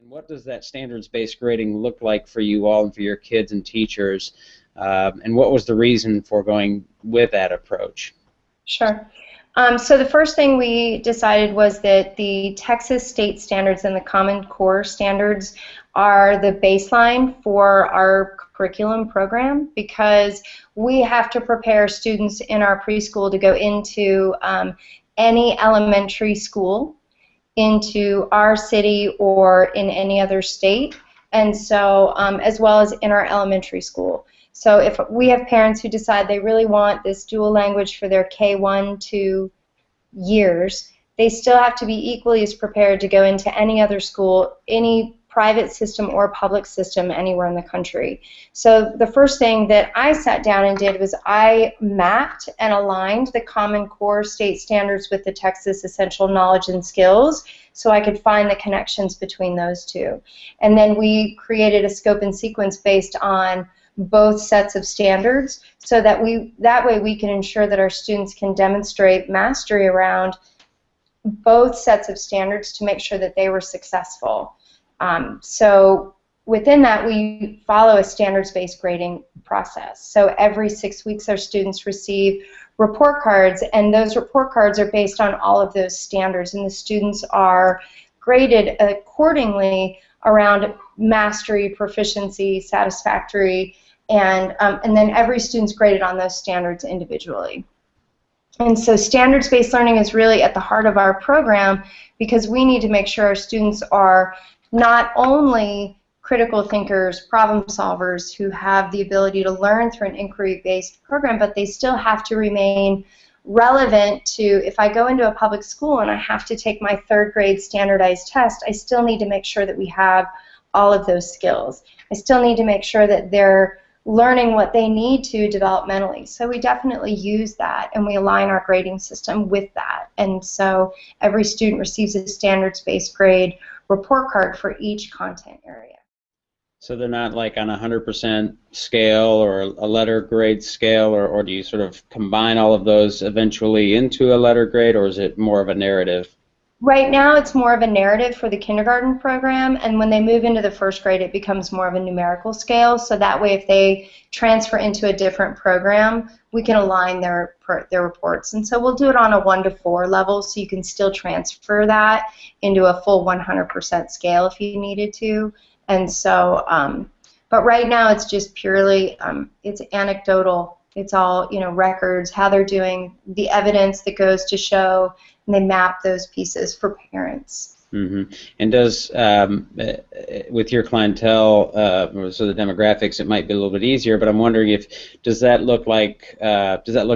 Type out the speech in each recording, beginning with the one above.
And what does that standards-based grading look like for you all and for your kids and teachers? And what was the reason for going with that approach? Sure. So the first thing we decided was that the Texas state standards and the Common Core standards are the baseline for our curriculum program, because we have to prepare students in our preschool to go into any elementary school into our city or in any other state, and so as well as in our elementary school. So if we have parents who decide they really want this dual language for their K-1 to years, they still have to be equally as prepared to go into any other school, any private system or public system anywhere in the country. So the first thing that I sat down and did was I mapped and aligned the Common Core state standards with the Texas Essential Knowledge and Skills so I could find the connections between those two. And then we created a scope and sequence based on both sets of standards so that way we can ensure that our students can demonstrate mastery around both sets of standards to make sure that they were successful. So within that, we follow a standards-based grading process. So every 6 weeks our students receive report cards, and those report cards are based on all of those standards, and the students are graded accordingly around mastery, proficiency, satisfactory, and then every student's graded on those standards individually. And so standards-based learning is really at the heart of our program, because we need to make sure our students are not only critical thinkers, problem solvers who have the ability to learn through an inquiry-based program, but they still have to remain relevant to, if I go into a public school and I have to take my 3rd grade standardized test, I still need to make sure that we have all of those skills. I still need to make sure that they're learning what they need to developmentally. So we definitely use that, and we align our grading system with that. And so every student receives a standards-based grade report card for each content area. So they're not like on a 100% scale or a letter grade scale, or do you sort of combine all of those eventually into a letter grade, or is it more of a narrative? Right now it's more of a narrative for the kindergarten program, and when they move into the 1st grade it becomes more of a numerical scale, so that way if they transfer into a different program we can align their reports. And so we'll do it on a 1 to 4 level, so you can still transfer that into a full 100% scale if you needed to. And so, but right now it's just purely, it's anecdotal. It's all, records, how they're doing, the evidence that goes to show, and they map those pieces for parents. Mm-hmm. And does, with your clientele, so the demographics, it might be a little bit easier, but I'm wondering does that look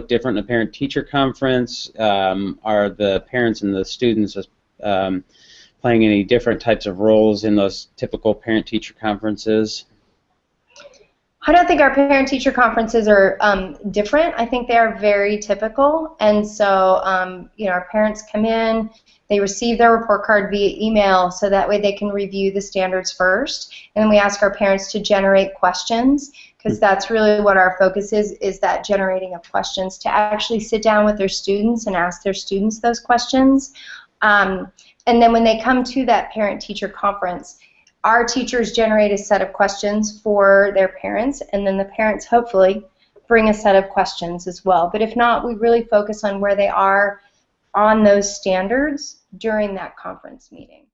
different in a parent-teacher conference? Are the parents and the students playing any different types of roles in those typical parent-teacher conferences? I don't think our parent-teacher conferences are different. I think they are very typical, and so our parents come in, they receive their report card via email, so that way they can review the standards first, and then we ask our parents to generate questions, because that's really what our focus is that generating of questions, to actually sit down with their students and ask their students those questions. And then when they come to that parent-teacher conference, our teachers generate a set of questions for their parents, and then the parents hopefully bring a set of questions as well. But if not, we really focus on where they are on those standards during that conference meeting.